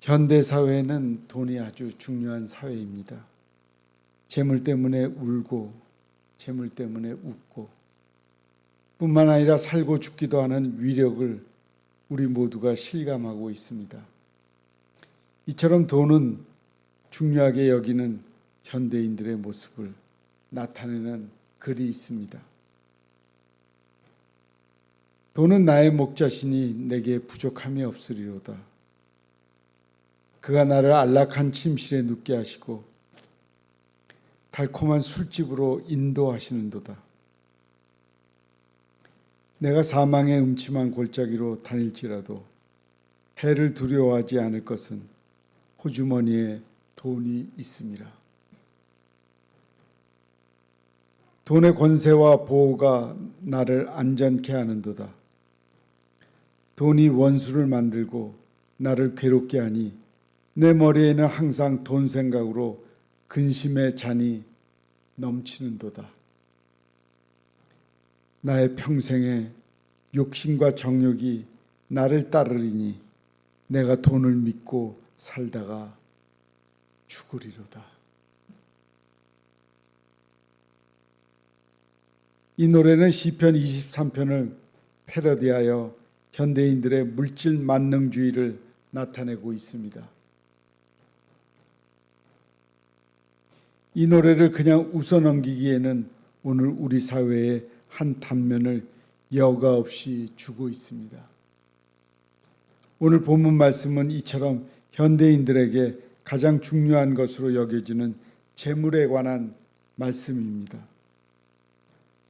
현대 사회는 돈이 아주 중요한 사회입니다. 재물 때문에 울고 재물 때문에 웃고 뿐만 아니라 살고 죽기도 하는 위력을 우리 모두가 실감하고 있습니다. 이처럼 돈은 중요하게 여기는 현대인들의 모습을 나타내는 글이 있습니다. 돈은 나의 목자시니 내게 부족함이 없으리로다. 그가 나를 안락한 침실에 눕게 하시고 달콤한 술집으로 인도하시는도다. 내가 사망의 음침한 골짜기로 다닐지라도 해를 두려워하지 않을 것은 호주머니에 돈이 있음이라. 돈의 권세와 보호가 나를 안전케 하는도다. 돈이 원수를 만들고 나를 괴롭게 하니 내 머리에는 항상 돈 생각으로 근심의 잔이 넘치는도다. 나의 평생에 욕심과 정욕이 나를 따르리니 내가 돈을 믿고 살다가 죽으리로다. 이 노래는 시편 23편을 패러디하여 현대인들의 물질 만능주의를 나타내고 있습니다. 이 노래를 그냥 웃어 넘기기에는 오늘 우리 사회의 한 단면을 여과 없이 주고 있습니다. 오늘 본문 말씀은 이처럼 현대인들에게 가장 중요한 것으로 여겨지는 재물에 관한 말씀입니다.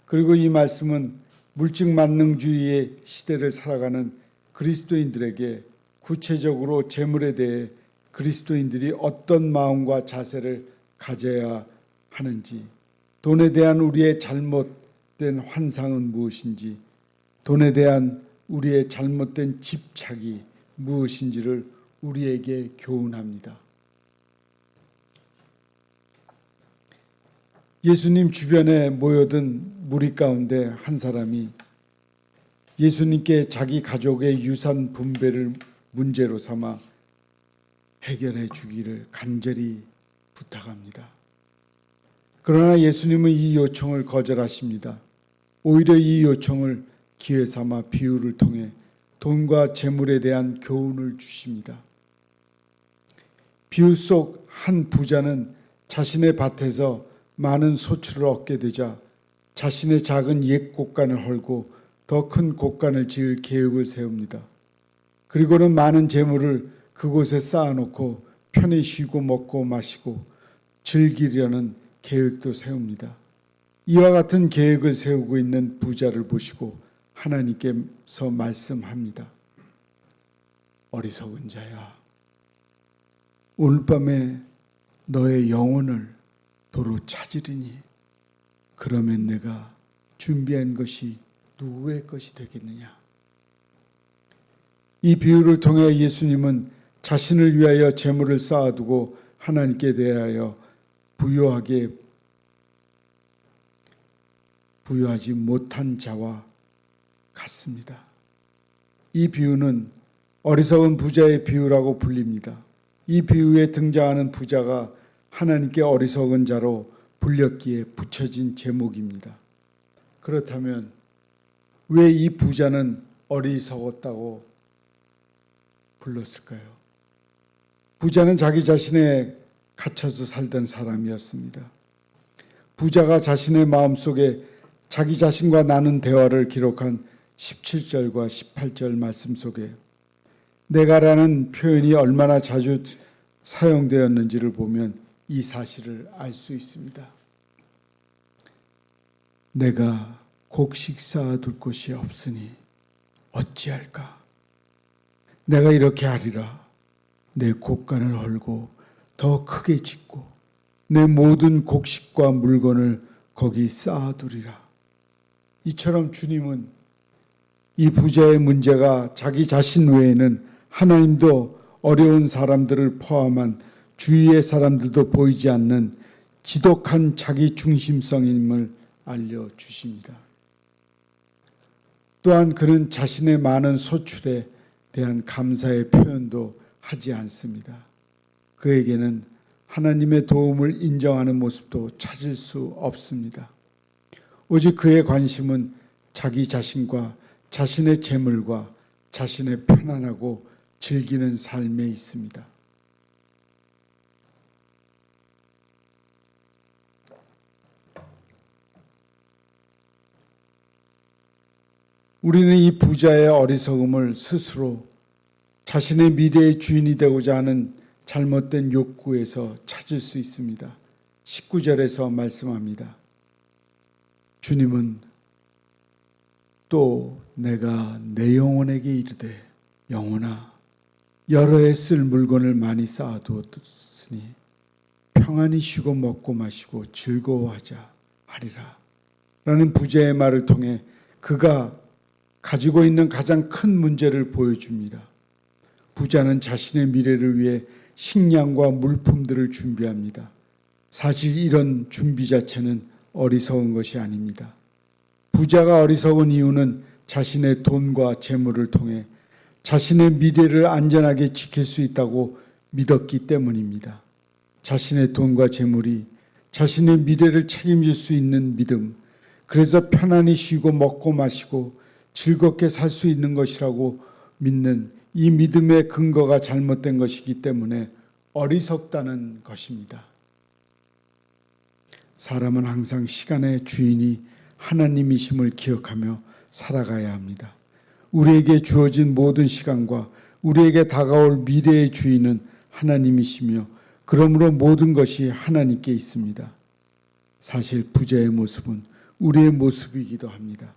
그리고 이 말씀은 물질 만능주의의 시대를 살아가는 그리스도인들에게 구체적으로 재물에 대해 그리스도인들이 어떤 마음과 자세를 가져야 하는지, 돈에 대한 우리의 잘못된 환상은 무엇인지, 돈에 대한 우리의 잘못된 집착이 무엇인지를 우리에게 교훈합니다. 예수님 주변에 모여든 무리 가운데 한 사람이 예수님께 자기 가족의 유산 분배를 문제로 삼아 해결해 주기를 간절히 부탁합니다. 그러나 예수님은 이 요청을 거절하십니다. 오히려 이 요청을 기회 삼아 비유를 통해 돈과 재물에 대한 교훈을 주십니다. 비유 속 한 부자는 자신의 밭에서 많은 소출을 얻게 되자 자신의 작은 옛 곳간을 헐고 더 큰 곳간을 지을 계획을 세웁니다. 그리고는 많은 재물을 그곳에 쌓아놓고 편히 쉬고 먹고 마시고 즐기려는 계획도 세웁니다. 이와 같은 계획을 세우고 있는 부자를 보시고 하나님께서 말씀합니다. 어리석은 자야, 오늘 밤에 너의 영혼을 도로 찾으리니 그러면 내가 준비한 것이 누구의 것이 되겠느냐. 이 비유를 통해 예수님은 자신을 위하여 재물을 쌓아두고 하나님께 대하여 부유하지 못한 자와 같습니다. 이 비유는 어리석은 부자의 비유라고 불립니다. 이 비유에 등장하는 부자가 하나님께 어리석은 자로 불렸기에 붙여진 제목입니다. 그렇다면 왜 이 부자는 어리석었다고 불렀을까요? 부자는 자기 자신에 갇혀서 살던 사람이었습니다. 부자가 자신의 마음속에 자기 자신과 나눈 대화를 기록한 17절과 18절 말씀 속에 내가라는 표현이 얼마나 자주 사용되었는지를 보면 이 사실을 알 수 있습니다. 내가 곡식 쌓아둘 곳이 없으니 어찌할까? 내가 이렇게 하리라. 내 곡간을 헐고 더 크게 짓고 내 모든 곡식과 물건을 거기 쌓아두리라. 이처럼 주님은 이 부자의 문제가 자기 자신 외에는 하나님도 어려운 사람들을 포함한 주위의 사람들도 보이지 않는 지독한 자기 중심성임을 알려주십니다. 또한 그는 자신의 많은 소출에 대한 감사의 표현도 하지 않습니다. 그에게는 하나님의 도움을 인정하는 모습도 찾을 수 없습니다. 오직 그의 관심은 자기 자신과 자신의 재물과 자신의 편안하고 즐기는 삶에 있습니다. 우리는 이 부자의 어리석음을 스스로 자신의 미래의 주인이 되고자 하는 잘못된 욕구에서 찾을 수 있습니다. 19절에서 말씀합니다. 주님은 또 내가 내 영혼에게 이르되 영혼아 여러 해 쓸 물건을 많이 쌓아두었으니 평안히 쉬고 먹고 마시고 즐거워하자 하리라 라는 부자의 말을 통해 그가 가지고 있는 가장 큰 문제를 보여줍니다. 부자는 자신의 미래를 위해 식량과 물품들을 준비합니다. 사실 이런 준비 자체는 어리석은 것이 아닙니다. 부자가 어리석은 이유는 자신의 돈과 재물을 통해 자신의 미래를 안전하게 지킬 수 있다고 믿었기 때문입니다. 자신의 돈과 재물이 자신의 미래를 책임질 수 있는 믿음, 그래서 편안히 쉬고 먹고 마시고 즐겁게 살 수 있는 것이라고 믿는 이 믿음의 근거가 잘못된 것이기 때문에 어리석다는 것입니다. 사람은 항상 시간의 주인이 하나님이심을 기억하며 살아가야 합니다. 우리에게 주어진 모든 시간과 우리에게 다가올 미래의 주인은 하나님이시며 그러므로 모든 것이 하나님께 있습니다. 사실 부자의 모습은 우리의 모습이기도 합니다.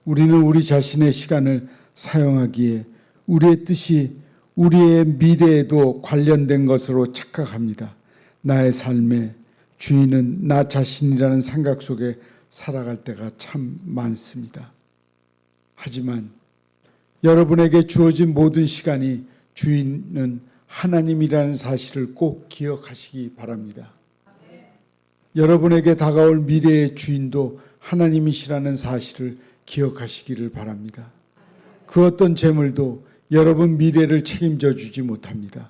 우리는 우리 자신의 시간을 사용하기에 우리의 뜻이 우리의 미래에도 관련된 것으로 착각합니다. 나의 삶의 주인은 나 자신이라는 생각 속에 살아갈 때가 참 많습니다. 하지만 여러분에게 주어진 모든 시간이 주인은 하나님이라는 사실을 꼭 기억하시기 바랍니다. 여러분에게 다가올 미래의 주인도 하나님이시라는 사실을 기억하시기를 바랍니다. 그 어떤 재물도 여러분 미래를 책임져 주지 못합니다.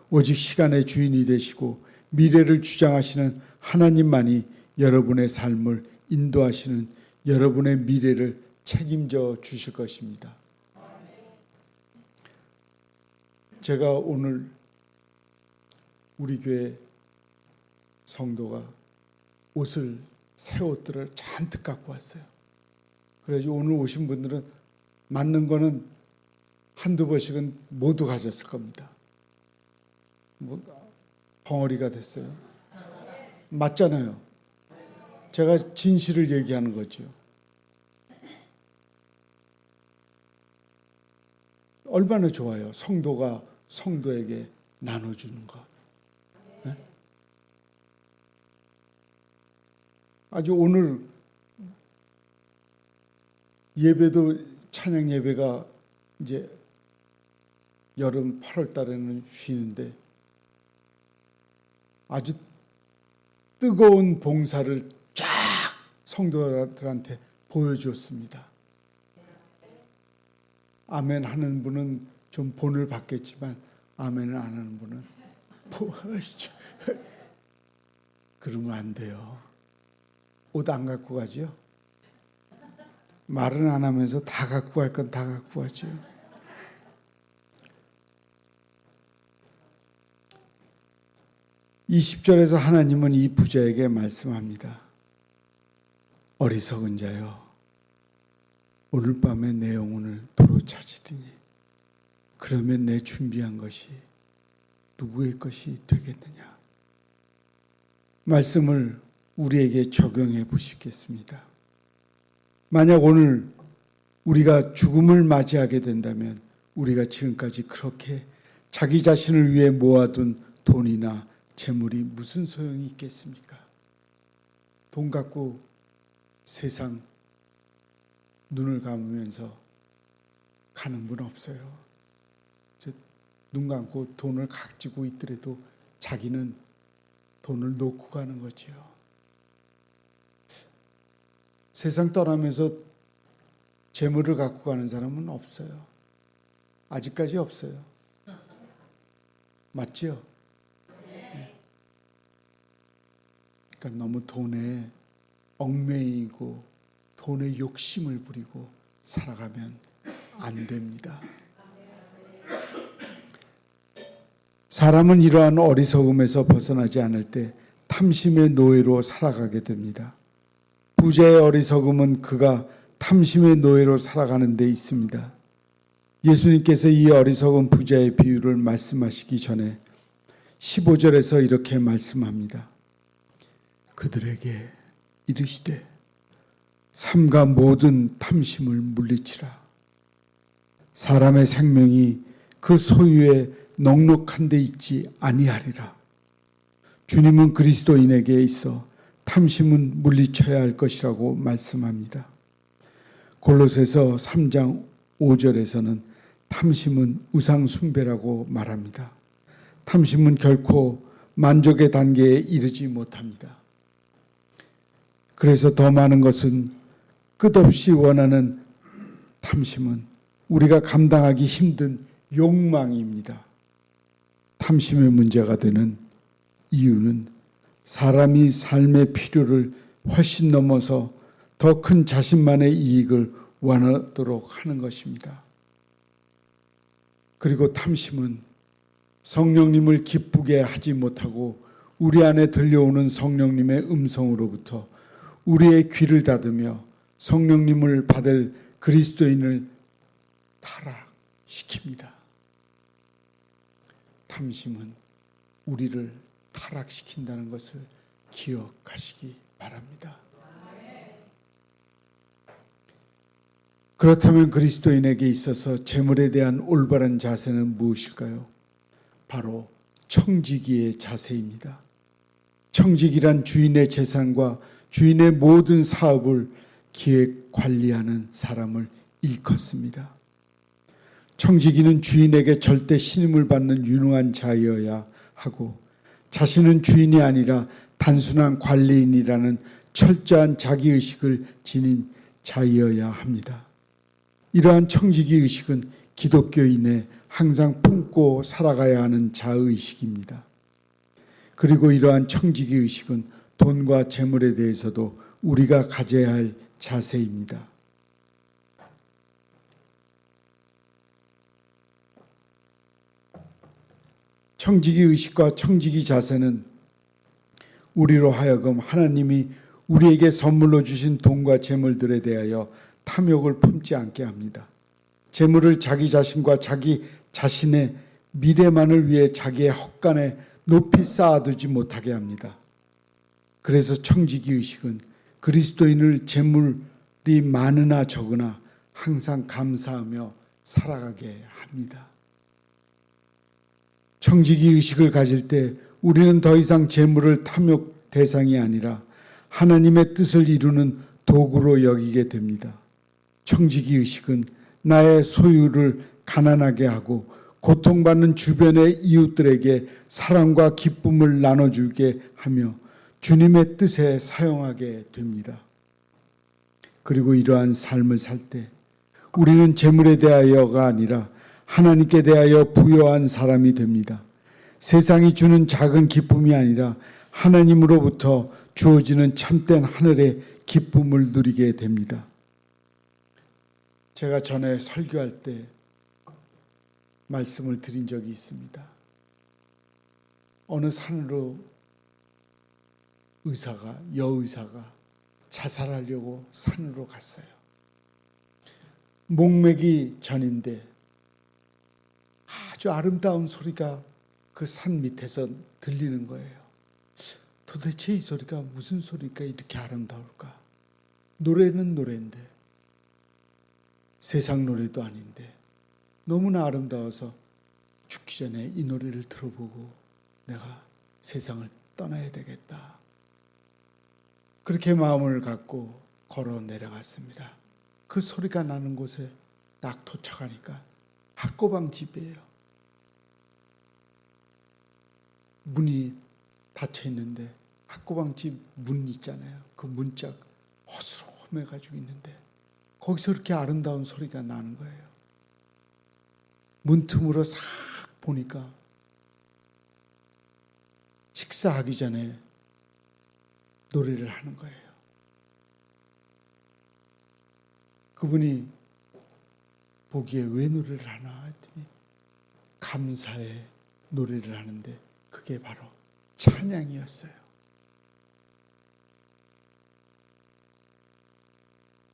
오직 시간의 주인이 되시고 미래를 주장하시는 하나님만이 여러분의 삶을 인도하시는 여러분의 미래를 책임져 주실 것입니다. 제가 오늘 우리 교회 성도가 옷을 새 옷들을 잔뜩 갖고 왔어요. 그래서 오늘 오신 분들은 맞는 거는 한두 번씩은 모두 가졌을 겁니다. 벙어리가 됐어요. 맞잖아요. 제가 진실을 얘기하는 거죠. 얼마나 좋아요. 성도가 성도에게 나눠주는 것. 네? 아주 오늘 예배도 찬양 예배가 이제 여름 8월 달에는 쉬는데 아주 뜨거운 봉사를 쫙 성도들한테 보여주었습니다. 아멘 하는 분은 좀 본을 받겠지만 아멘을 안 하는 분은 그러면 안 돼요. 옷 안 갖고 가죠. 말은 안 하면서 다 갖고 갈 건 다 갖고 가죠. (20절에서) 하나님은 이 부자에게 말씀합니다. 어리석은 자여, 오늘 밤에 내 영혼을 도로 찾으리니 그러면 내 준비한 것이 누구의 것이 되겠느냐. 말씀을 우리에게 적용해 보시겠습니다. 만약 오늘 우리가 죽음을 맞이하게 된다면 우리가 지금까지 그렇게 자기 자신을 위해 모아둔 돈이나 재물이 무슨 소용이 있겠습니까? 돈 갖고 세상 눈을 감으면서 가는 분 없어요. 눈 감고 돈을 가지고 있더라도 자기는 돈을 놓고 가는 거죠. 세상 떠나면서 재물을 갖고 가는 사람은 없어요. 아직까지 없어요. 맞죠? 그러니까 너무 돈에 얽매이고 돈에 욕심을 부리고 살아가면 안 됩니다. 사람은 이러한 어리석음에서 벗어나지 않을 때 탐심의 노예로 살아가게 됩니다. 부자의 어리석음은 그가 탐심의 노예로 살아가는 데 있습니다. 예수님께서 이 어리석은 부자의 비유를 말씀하시기 전에 15절에서 이렇게 말씀합니다. 그들에게 이르시되 삼가 모든 탐심을 물리치라. 사람의 생명이 그 소유에 넉넉한 데 있지 아니하리라. 주님은 그리스도인에게 있어 탐심은 물리쳐야 할 것이라고 말씀합니다. 골로새서 3장 5절에서는 탐심은 우상 숭배라고 말합니다. 탐심은 결코 만족의 단계에 이르지 못합니다. 그래서 더 많은 것은 끝없이 원하는 탐심은 우리가 감당하기 힘든 욕망입니다. 탐심의 문제가 되는 이유는 사람이 삶의 필요를 훨씬 넘어서 더 큰 자신만의 이익을 원하도록 하는 것입니다. 그리고 탐심은 성령님을 기쁘게 하지 못하고 우리 안에 들려오는 성령님의 음성으로부터 우리의 귀를 닫으며 성령님을 받을 그리스도인을 타락시킵니다. 탐심은 우리를 타락시킨다는 것을 기억하시기 바랍니다. 그렇다면 그리스도인에게 있어서 재물에 대한 올바른 자세는 무엇일까요? 바로 청지기의 자세입니다. 청지기란 주인의 재산과 주인의 모든 사업을 기획 관리하는 사람을 일컫습니다. 청지기는 주인에게 절대 신임을 받는 유능한 자여야 하고 자신은 주인이 아니라 단순한 관리인이라는 철저한 자기의식을 지닌 자여야 합니다. 이러한 청지기 의식은 기독교인의 항상 품고 살아가야 하는 자의식입니다. 그리고 이러한 청지기 의식은 돈과 재물에 대해서도 우리가 가져야 할 자세입니다. 청지기 의식과 청지기 자세는 우리로 하여금 하나님이 우리에게 선물로 주신 돈과 재물들에 대하여 탐욕을 품지 않게 합니다. 재물을 자기 자신과 자기 자신의 미래만을 위해 자기의 헛간에 높이 쌓아두지 못하게 합니다. 그래서 청지기 의식은 그리스도인을 재물이 많으나 적으나 항상 감사하며 살아가게 합니다. 청지기 의식을 가질 때 우리는 더 이상 재물을 탐욕 대상이 아니라 하나님의 뜻을 이루는 도구로 여기게 됩니다. 청지기 의식은 나의 소유를 가난하게 하고 고통받는 주변의 이웃들에게 사랑과 기쁨을 나눠주게 하며 주님의 뜻에 사용하게 됩니다. 그리고 이러한 삶을 살 때 우리는 재물에 대하여가 아니라 하나님께 대하여 부여한 사람이 됩니다. 세상이 주는 작은 기쁨이 아니라 하나님으로부터 주어지는 참된 하늘의 기쁨을 누리게 됩니다. 제가 전에 설교할 때 말씀을 드린 적이 있습니다. 어느 산으로 여의사가 자살하려고 산으로 갔어요. 목매기 전인데 아주 아름다운 소리가 그 산 밑에서 들리는 거예요. 도대체 이 소리가 무슨 소리가 이렇게 아름다울까? 노래는 노래인데 세상 노래도 아닌데 너무나 아름다워서 죽기 전에 이 노래를 들어보고 내가 세상을 떠나야 되겠다. 그렇게 마음을 갖고 걸어 내려갔습니다. 그 소리가 나는 곳에 딱 도착하니까 학고방 집이에요. 문이 닫혀 있는데 학고방 집 문 있잖아요. 그 문짝 허스름해가지고 있는데 거기서 그렇게 아름다운 소리가 나는 거예요. 문틈으로 싹 보니까 식사하기 전에 노래를 하는 거예요. 그분이 보기에 왜 노래를 하나 했더니 감사의 노래를 하는데 그게 바로 찬양이었어요.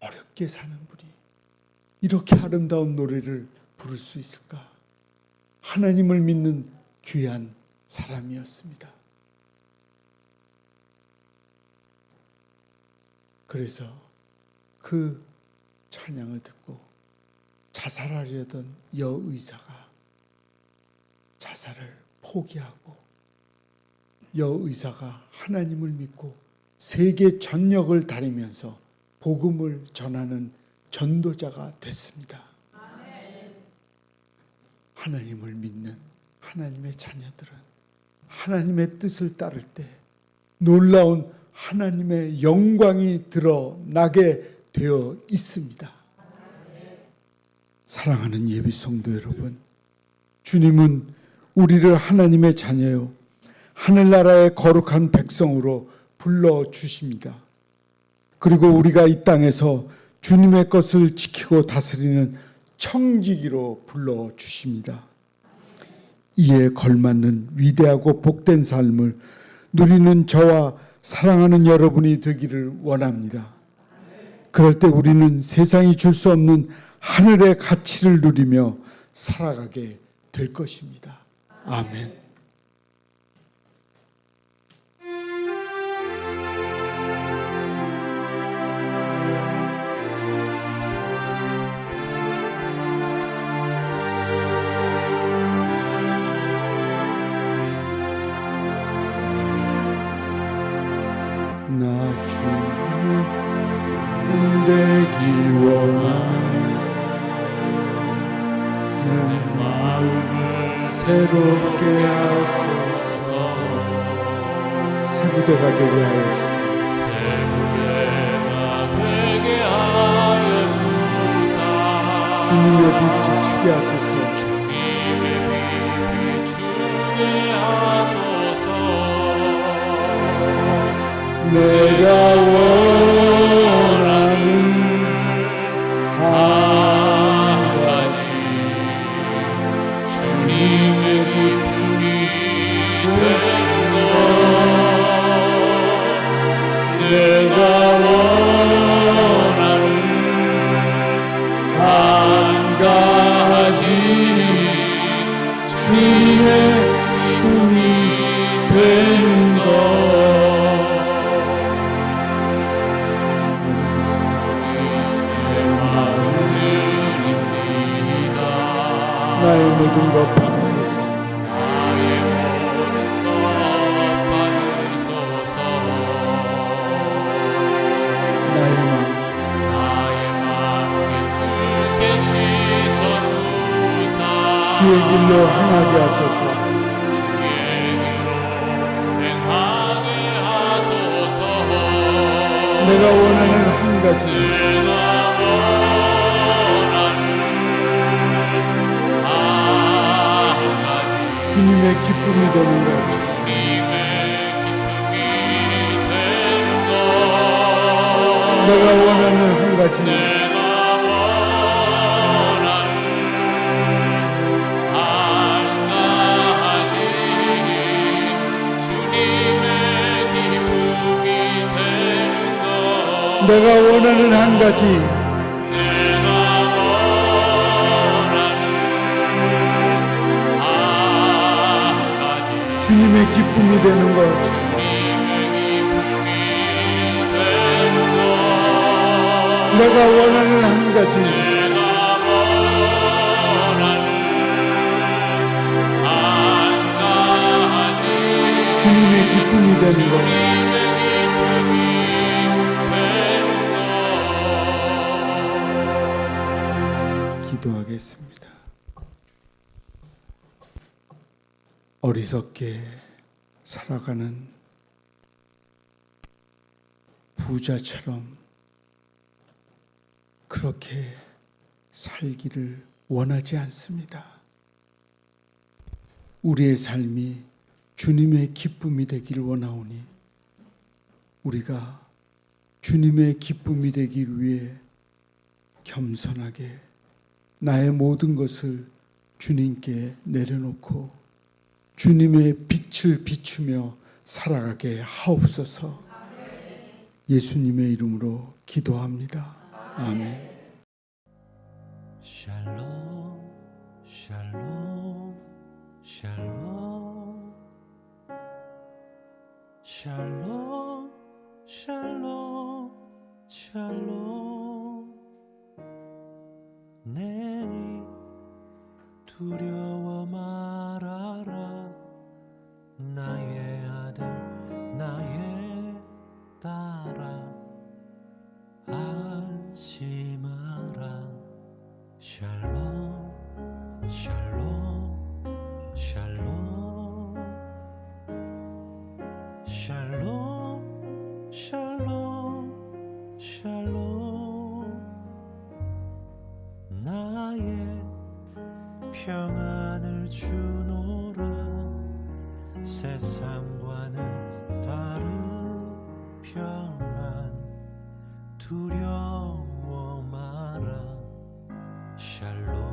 어렵게 사는 분이 이렇게 아름다운 노래를 부를 수 있을까? 하나님을 믿는 귀한 사람이었습니다. 그래서 그 찬양을 듣고 자살하려던 여의사가 자살을 포기하고 여의사가 하나님을 믿고 세계 전역을 다니면서 복음을 전하는 전도자가 됐습니다. 하나님을 믿는 하나님의 자녀들은 하나님의 뜻을 따를 때 놀라운 하나님의 영광이 드러나게 되어 있습니다. 사랑하는 예비 성도 여러분, 주님은 우리를 하나님의 자녀요 하늘나라의 거룩한 백성으로 불러주십니다. 그리고 우리가 이 땅에서 주님의 것을 지키고 다스리는 청지기로 불러주십니다. 이에 걸맞는 위대하고 복된 삶을 누리는 저와 사랑하는 여러분이 되기를 원합니다. 그럴 때 우리는 세상이 줄 수 없는 하늘의 가치를 누리며 살아가게 될 것입니다. 아멘. 나 주님 되기 원하는 내 마음을 새롭게 하소서. 새부대가 되게 하여 주소서. 새부대가 되게 하여 주사. 주님의 빛 비추게 하소서. 주님의 빛 비추게 하소서. 내가 원하는 한 가지 주님의 기쁨이 되는 것. 내가 원하는 한 가지 주님의 기쁨이 되는 것. 나의 모든 것 받으소서. 나의 모든 것 받으소서. 나의 마음 깨끗게 씻어주사. 주의 길로 행하게 하소서. 주의 길로 행하게 하소서. 내가 원하는 한 가지 주님의 기쁨이 되는 것. 주님의 기쁨이 되는 것. 내가 원하는 한 가지 내가 원하는 한 가지 주님의 기쁨이 되는 것. 내가 원하는 한 가지 주님의 기쁨이 되는 것. 주님의 기쁨이 되는 것. 내가 원하는 한 가지 내가 원하는 한 가지 주님의 기쁨이 되는 것. 주님의 기쁨이 되는 것. 기도하겠습니다. 어리석게 살아가는 부자처럼 그렇게 살기를 원하지 않습니다. 우리의 삶이 주님의 기쁨이 되기를 원하오니 우리가 주님의 기쁨이 되기 위해 겸손하게 나의 모든 것을 주님께 내려놓고 주님의 빛을 비추며 살아가게 하옵소서. 예수님의 이름으로 기도합니다. 아멘. 샬롬 샬롬 샬롬 샬롬 샬롬 샬롬 내니 두려워 말아라 나의 아들 나의 딸아 안심하라 샬롬 샬롬 샬롬 샬롬 샬롬 샬롬 나의 평안을 주노라 세상과는 다른 평안 두려워 마라 샬롬